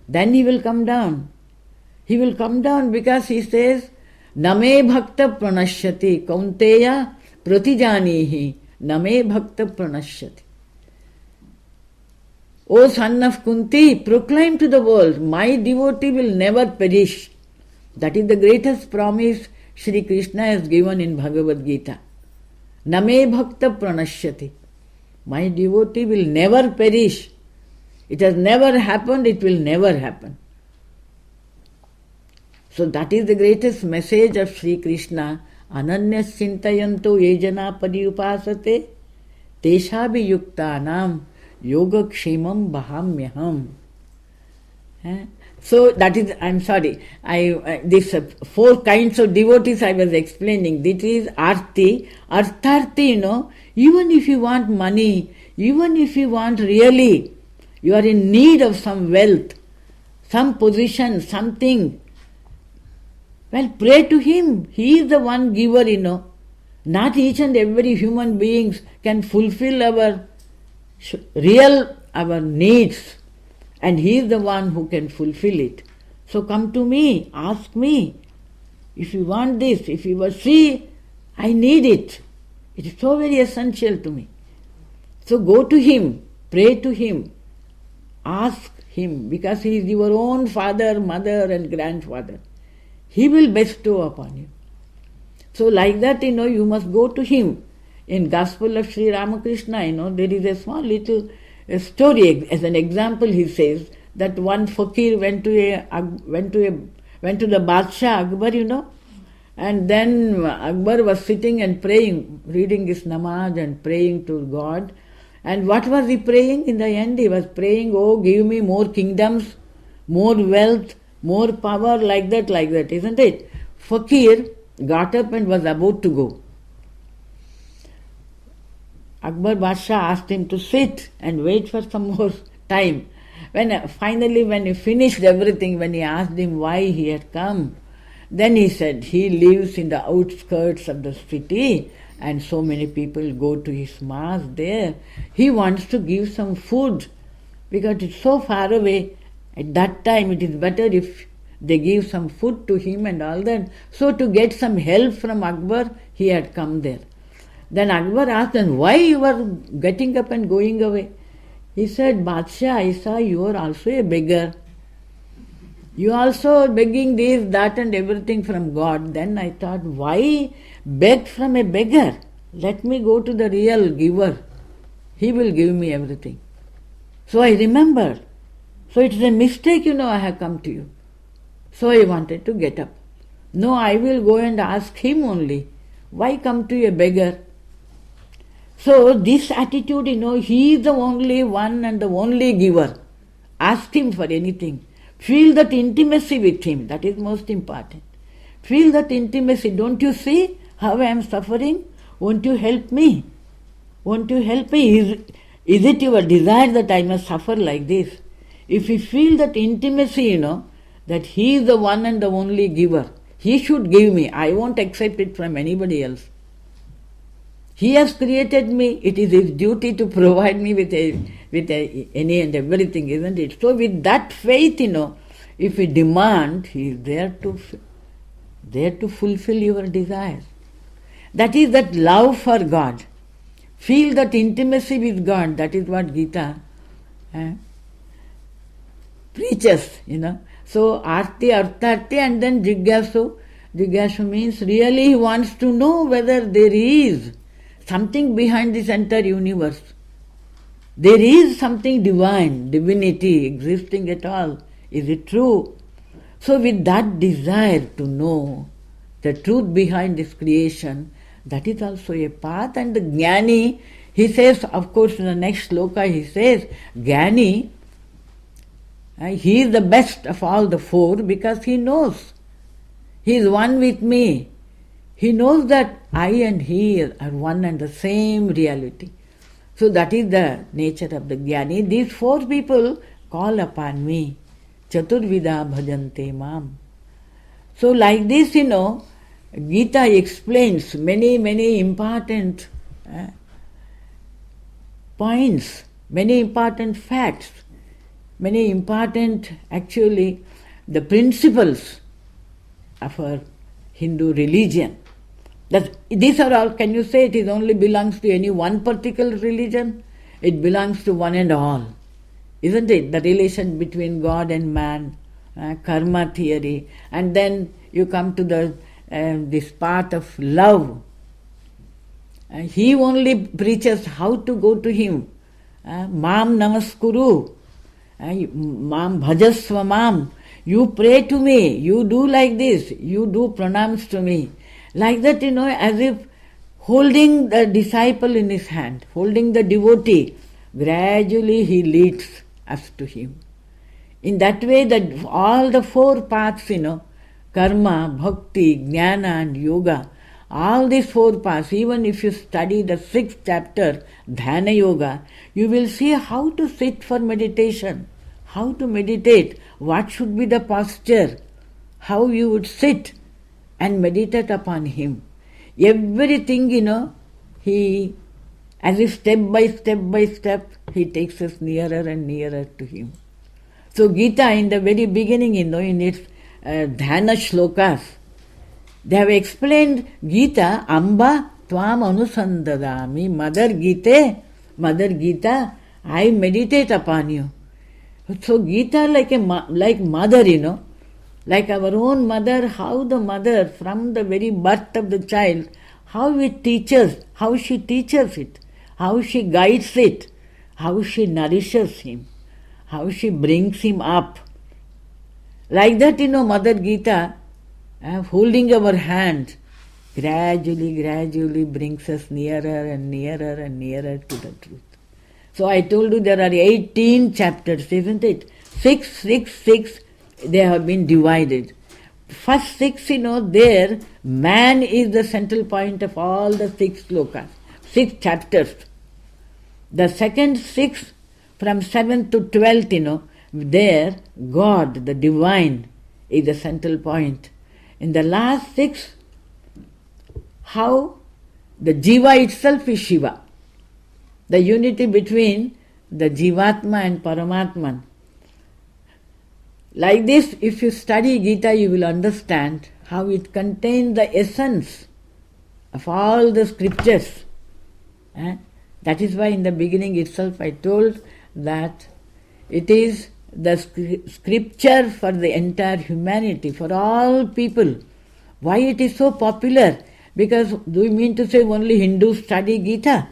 Then he will come down. He will come down because he says, Name bhakta pranashyati kaunteya pratijanihi Name bhakta pranashyati. O son of Kunti, proclaim to the world, my devotee will never perish. That is the greatest promise Shri Krishna has given in Bhagavad Gita. Name bhakta pranashyati. My devotee will never perish. It has never happened, it will never happen. So that is the greatest message of Sri Krishna. Ananyas chintayanto yejana pariupasate teshabi yuktanam yoga kshemam bahamyaham. So that is, I'm sorry, these 4 kinds of devotees I was explaining. This is arti. Artharti, even if you want money, even if you want really, you are in need of some wealth, some position, something, well, pray to him. He is the one giver, Not each and every human being can fulfill our needs. And he is the one who can fulfill it. So come to me, ask me. If you want this, if you will see, I need it. It is so very essential to me. So go to him, pray to him, ask him, because he is your own father, mother and grandfather. He will bestow upon you. So like that, you must go to him. In Gospel of Sri Ramakrishna, there is a small little story. As an example, he says that one fakir went to the Badshah Akbar, and then Akbar was sitting and praying, reading his namaz and praying to God. And what was he praying? In the end, he was praying, oh, give me more kingdoms, more wealth, more power, like that, isn't it? Fakir got up and was about to go. Akbar Badshah asked him to sit and wait for some more time. Finally, when he finished everything, when he asked him why he had come, then he said he lives in the outskirts of the city and so many people go to his mass there. He wants to give some food because it's so far away. At that time, it is better if they give some food to him and all that. So to get some help from Akbar, he had come there. Then Akbar asked him, why you are getting up and going away? He said, Badshah, I saw you are also a beggar. You also begging this, that and everything from God. Then I thought, why beg from a beggar? Let me go to the real giver. He will give me everything. So I remembered. So it is a mistake, I have come to you. So I wanted to get up. No, I will go and ask him only. Why come to a beggar? So this attitude, he is the only one and the only giver. Ask him for anything. Feel that intimacy with him. That is most important. Feel that intimacy. Don't you see how I am suffering? Won't you help me? Won't you help me? Is it your desire that I must suffer like this? If you feel that intimacy, that he is the one and the only giver, he should give me. I won't accept it from anybody else. He has created me. It is his duty to provide me with any and everything, isn't it? So with that faith, if we demand, he is there to fulfill your desires. That is that love for God. Feel that intimacy with God. That is what Gita preaches, So arti, artharti, and then jigyasu. Jigyasu means really he wants to know whether there is something behind this entire universe. There is something divine, divinity existing at all. Is it true? So with that desire to know the truth behind this creation, that is also a path. And the Jnani, he says, of course in the next sloka he says, Jnani, he is the best of all the 4 because he knows. He is one with me. He knows that I and he are one and the same reality. So that is the nature of the Jnani. These 4 people call upon me. Chaturvida bhajante mam. So like this, Gita explains many important points, many important facts, many important, actually, the principles of our Hindu religion. These are all, can you say it only belongs to any one particular religion? It belongs to one and all. Isn't it? The relation between God and man, karma theory, and then you come to this path of love. He only preaches how to go to him. Mam namaskuru, mam bhajasva mam. You pray to me, you do like this, you do pranams to me. Like that, as if holding the disciple in his hand, holding the devotee, gradually he leads us to him. In that way, that all the four paths, karma, bhakti, jnana and yoga, all these four paths, even if you study the 6th chapter, Dhyana Yoga, you will see how to sit for meditation, how to meditate, what should be the posture, how you would sit and meditate upon him. Everything, he, as if step by step, he takes us nearer and nearer to him. So Gita, in the very beginning, in its Dhyana shlokas, they have explained Gita, Amba Tvam Anusandadami, Mother Gita, I meditate upon you. So Gita like mother, like our own mother, how the mother from the very birth of the child, how it teaches, how she teaches it, how she guides it, how she nourishes him, how she brings him up. Like that, Mother Gita, holding our hand, gradually brings us nearer and nearer and nearer to the truth. So I told you there are 18 chapters, isn't it? 6, they have been divided. First 6, there, man is the central point of all the 6 slokas, 6 chapters. The second 6, from 7th to 12th, there, God, the divine, is the central point. In the last 6, how the Jiva itself is Shiva. The unity between the Jivatma and Paramatman. Like this, if you study Gita, you will understand how it contains the essence of all the scriptures. That is why in the beginning itself I told that it is the scripture for the entire humanity, for all people. Why it is so popular? Because do you mean to say only Hindus study Gita?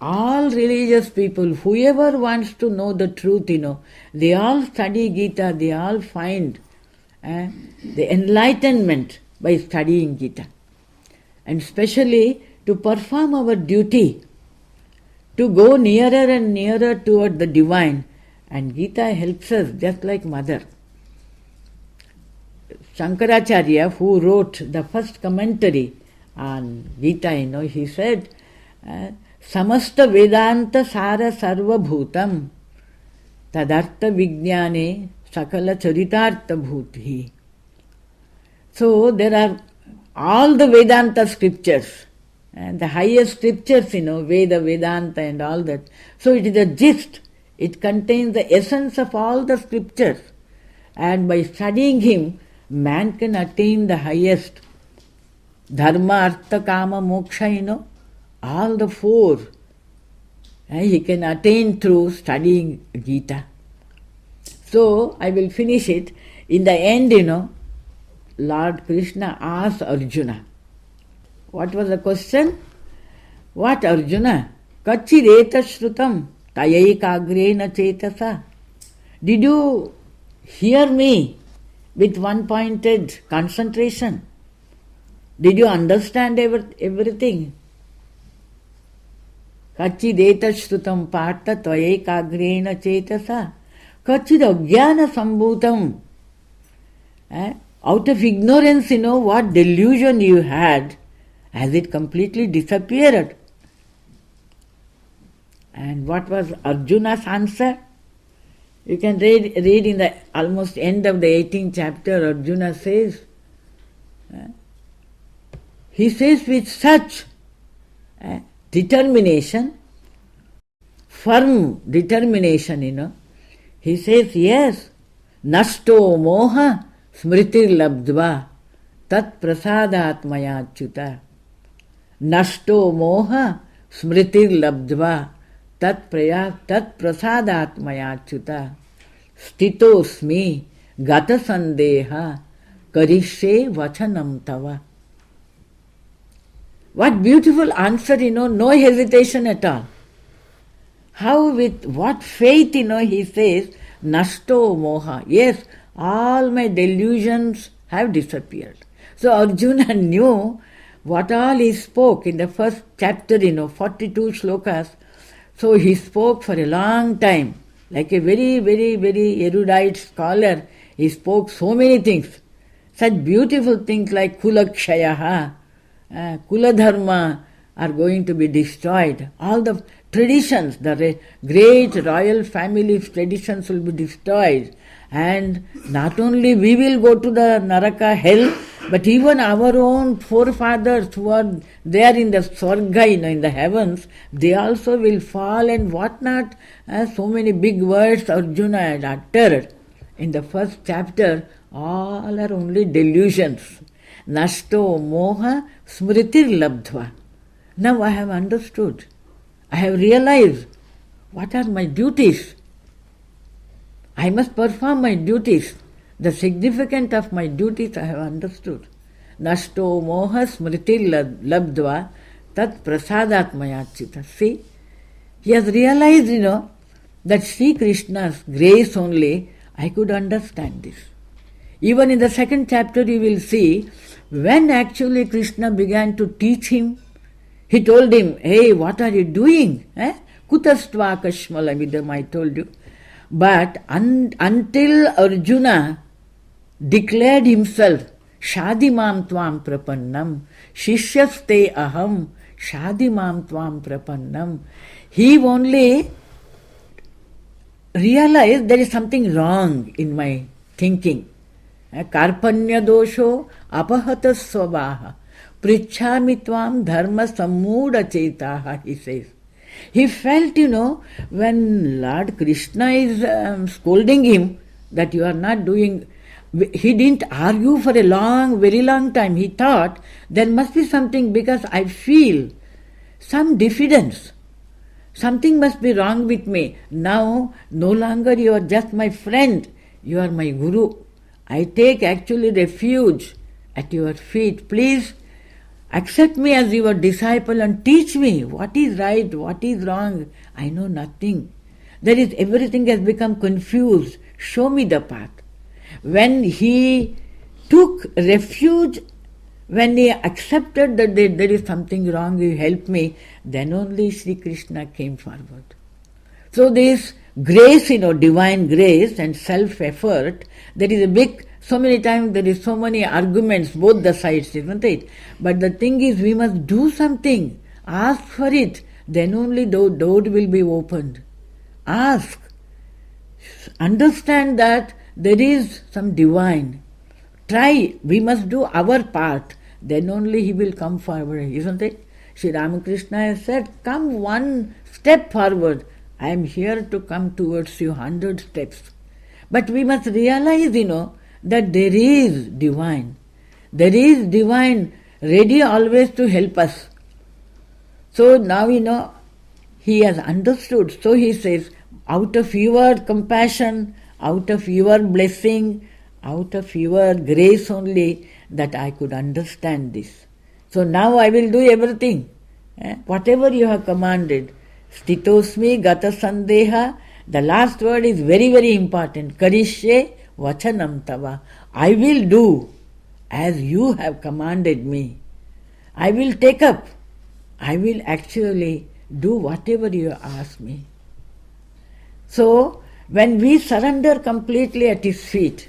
All religious people, whoever wants to know the truth, they all study Gita, they all find the enlightenment by studying Gita. And especially to perform our duty, to go nearer and nearer toward the divine. And Gita helps us just like mother. Shankaracharya, who wrote the first commentary on Gita, he said, Samasta Vedanta Sara Sarva Bhutam Tadartha Vijnane Sakala Charitartha Bhuti. So there are all the Vedanta scriptures, and the highest scriptures, Veda, Vedanta and all that. So it is a gist. It contains the essence of all the scriptures. And by studying him, man can attain the highest. Dharma, Artha, Kama, Moksha, all the 4. He can attain through studying Gita. So, I will finish it. In the end, Lord Krishna asked Arjuna. What was the question? What, Arjuna? Kachireta shrutam tayaikagrena chetasa. Did you hear me with one-pointed concentration? Did you understand everything? Kachideta shrutam partha tvayaikagrena chetasa. Kachid ajnana sambhutam. Out of ignorance, what delusion you had, has it completely disappeared? And what was Arjuna's answer? You can read in the almost end of the 18th chapter, Arjuna says, he says with such determination, firm determination, He says, yes, Nashto moha smritir labdva tat prasadat maya achyuta. Nashto moha smritir labdva tat prasadat maya achyuta. Stitosmi gata sandeha karishe vachanam tava. What beautiful answer, no hesitation at all. How, with what faith, he says, Nashto moha. Yes, all my delusions have disappeared. So Arjuna knew what all he spoke in the first chapter, 42 slokas. So he spoke for a long time. Like a very, very, very erudite scholar, he spoke so many things. Such beautiful things like Kulakshayaha, Kula Dharma are going to be destroyed. All the traditions, the great royal family's traditions will be destroyed. And not only we will go to the Naraka hell, but even our own forefathers who are there in the Swarga, in the heavens, they also will fall and whatnot. So many big words Arjuna had uttered in the first chapter, all are only delusions. Nashto moha smritir labdva. Now I have understood. I have realized what are my duties. I must perform my duties. The significance of my duties I have understood. Nashto moha smritir labdva tat prasadat maya achyuta. See, he has realized, that Sri Krishna's grace only, I could understand this. Even in the second chapter you will see, when actually Krishna began to teach him, he told him, hey, what are you doing? Kutastva kashmalamidam, I told you. But until Arjuna declared himself, Shadimam tvam prapannam, Shishyaste aham, Shadimam tvam prapannam, he only realized there is something wrong in my thinking. Karpanya dosho apahata svabaha, Prichhami tvam dharma sammuda chetaha, he says. He felt, when Lord Krishna is scolding him that you are not doing, he didn't argue for a very long time. He thought there must be something because I feel some diffidence. Something must be wrong with me. Now, no longer you are just my friend, you are my guru. I take actually refuge at your feet. Please accept me as your disciple and teach me what is right, what is wrong. I know nothing. Everything has become confused. Show me the path. When he took refuge, when he accepted that there is something wrong, you help me, then only Sri Krishna came forward. So this grace, divine grace and self-effort, there is so many times there is so many arguments, both the sides, isn't it? But the thing is, we must do something. Ask for it. Then only the door will be opened. Ask. Understand that there is some divine. Try. We must do our part. Then only he will come forward, isn't it? Sri Ramakrishna has said, come one step forward. I am here to come towards you 100 steps. But we must realize, that there is divine. There is divine ready always to help us. So now, he has understood. So he says, out of your compassion, out of your blessing, out of your grace only, that I could understand this. So now I will do everything. Whatever you have commanded. Stitosmi gata sandeha. The last word is very, very important. Karishye vachanam tava. I will do as you have commanded me. I will take up. I will actually do whatever you ask me. So, when we surrender completely at his feet,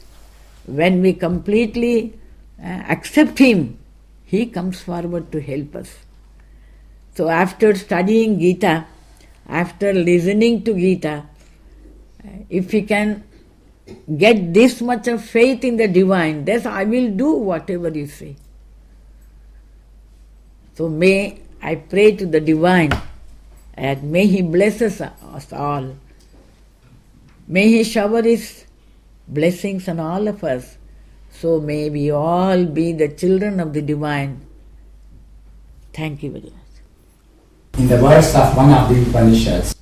when we completely accept him, he comes forward to help us. So after studying Gita, after listening to Gita, if we can get this much of faith in the divine, then I will do whatever you say. So may I pray to the divine and may he bless us all. May He shower His blessings on all of us. So may we all be the children of the Divine. Thank you very much. In the words of one of the Upanishads,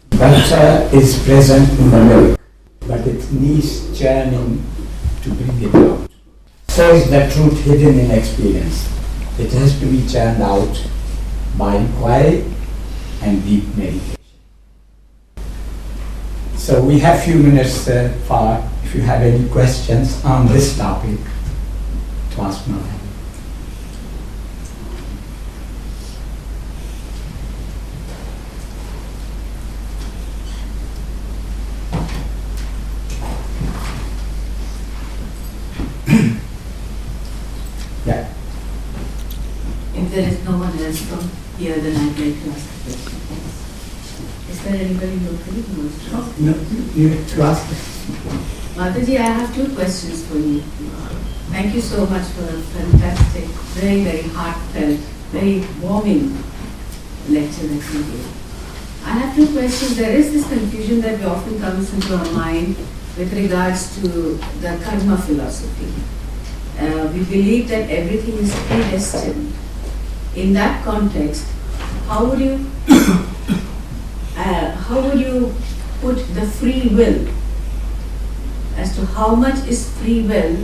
butter is present in the milk, but it needs churning to bring it out. So is the truth hidden in experience. It has to be churned out by inquiry and deep meditation. So we have few minutes for if you have any questions on this topic to ask now. Yeah. If there is no one else from here, then I'd like to ask a question. Is there anybody locally who wants to ask? No, you have to ask. Mataji, I have two questions for you. Thank you so much for a fantastic, very, very heartfelt, very warming lecture that you gave. I have two questions. There is this confusion that often comes into our mind with regards to the karma philosophy. We believe that everything is predestined. In that context, how would you put the free will as to how much is free will,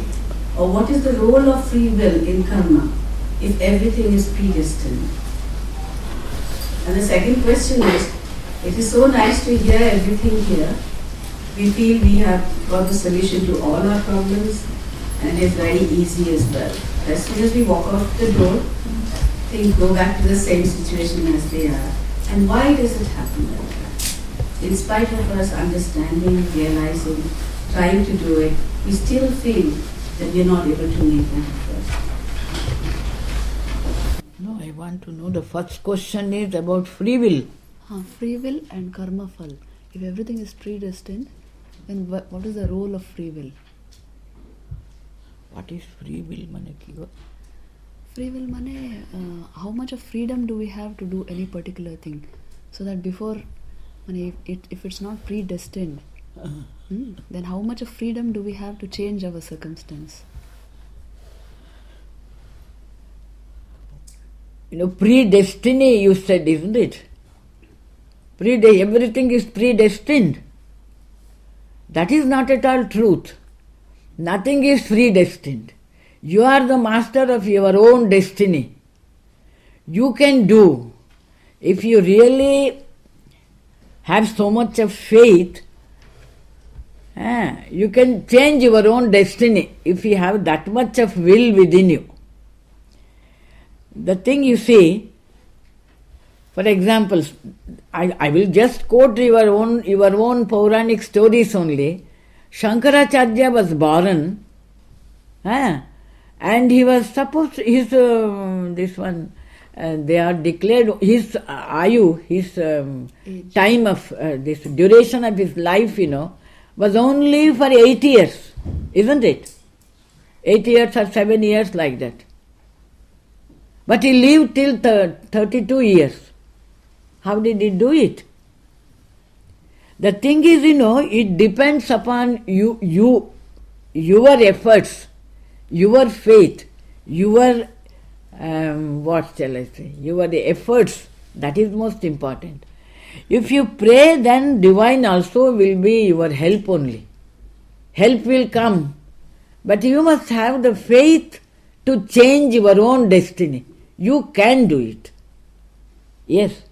or what is the role of free will in karma if everything is predestined? And the second question is, it is so nice to hear everything here. We feel we have got the solution to all our problems, and it's very easy as well. As soon as we walk out the door, things go back to the same situation as they are. And why does it happen like that? In spite of us understanding, realizing, trying to do it, we still feel that we are not able to make that effort. No, I want to know the first question is about free will. Free will and karma phal. If everything is predestined, then what is the role of free will? What is free will, Manaki? Free will mane, how much of freedom do we have to do any particular thing? So that before, if it's not predestined, then how much of freedom do we have to change our circumstance? Predestiny you said, isn't it? Everything is predestined. That is not at all truth. Nothing is predestined. You are the master of your own destiny. You can do. If you really have so much of faith, you can change your own destiny if you have that much of will within you. The thing you see, for example, I will just quote your own Puranic stories only. Shankaracharya was born, and he was supposed, they are declared his ayu, his time of this duration of his life, was only for 8 years, isn't it? 8 years or 7 years like that. But he lived till 32 years. How did he do it? The thing is, it depends upon your efforts, your faith, your your efforts. That is most important. If you pray, then divine also will be your help only. Help will come. But you must have the faith to change your own destiny. You can do it. Yes.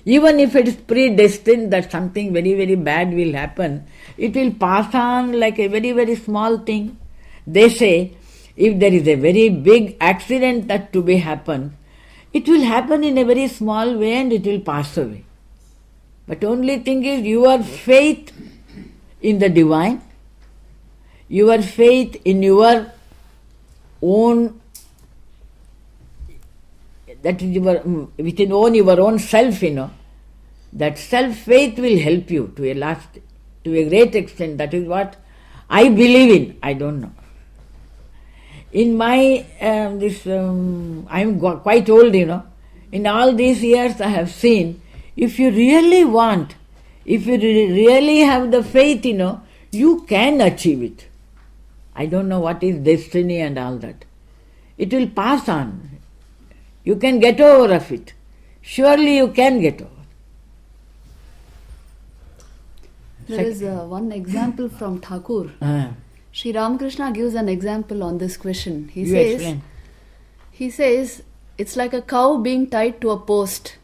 Even if it is predestined that something very, very bad will happen, it will pass on like a very, very small thing. They say, if there is a very big accident that to be happen, it will happen in a very small way and it will pass away. But only thing is your faith in the divine, your faith in your own, that is within your own self, that self-faith will help you to a great extent. That is what I believe in. I don't know. In my, I am quite old, in all these years I have seen, if you really want, If you really have the faith, you can achieve it. I don't know what is destiny and all that. It will pass on. You can get over of it. Surely you can get over. There is one example from Thakur. Sri Ramakrishna gives an example on this question. He says, it's like a cow being tied to a post.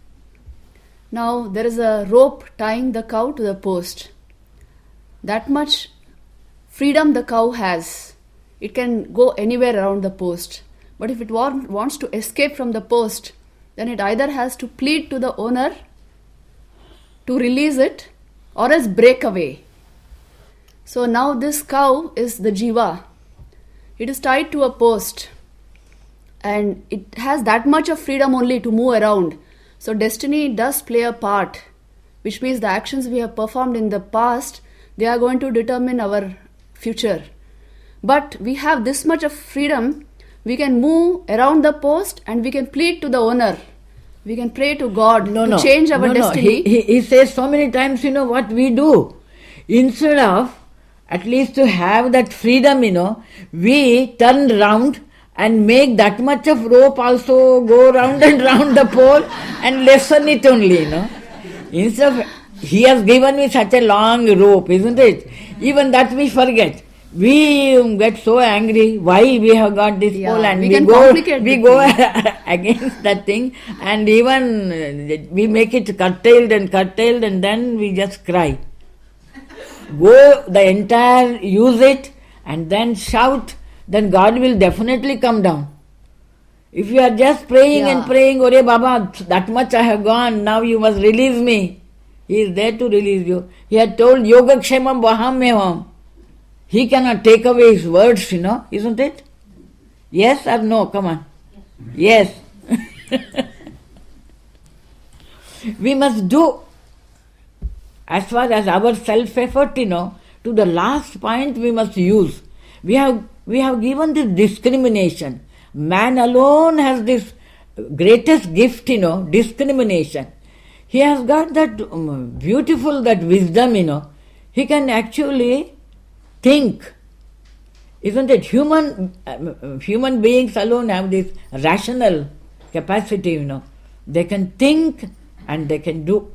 Now there is a rope tying the cow to the post. That much freedom the cow has. It can go anywhere around the post. But if it wants to escape from the post, then it either has to plead to the owner to release it or else break away. So now this cow is the jiva. It is tied to a post and it has that much of freedom only to move around. So destiny does play a part, which means the actions we have performed in the past, they are going to determine our future. But we have this much of freedom, we can move around the post and we can plead to the owner. We can pray to God to change our destiny. He says so many times, what we do. Instead of at least to have that freedom, we turn round and make that much of rope also go round and round the pole and lessen it only, Instead of, he has given me such a long rope, isn't it? Even that we forget. We get so angry why we have got this pole and we go against that thing, and even we make it curtailed and then we just cry. Go the entire, use it and then shout, then God will definitely come down. If you are just praying and praying, Ore Baba, that much I have gone, now you must release me. He is there to release you. He had told Yogakshemam Vaham Mevam. He cannot take away his words, isn't it? Yes or no? Come on. Yes. We must do, as far as our self-effort, to the last point we must use. We have given this discrimination. Man alone has this greatest gift, discrimination. He has got that beautiful, that wisdom, He can actually think. Isn't it? Human beings alone have this rational capacity, They can think and they can do.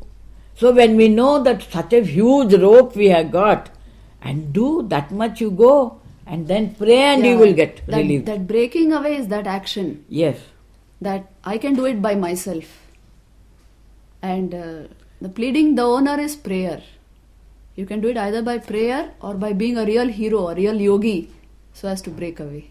So when we know that such a huge rope we have got, and do that much you go, and then pray and you will get relief. That breaking away is that action. Yes. That I can do it by myself. And the pleading the owner is prayer. You can do it either by prayer or by being a real hero, a real yogi, so as to break away.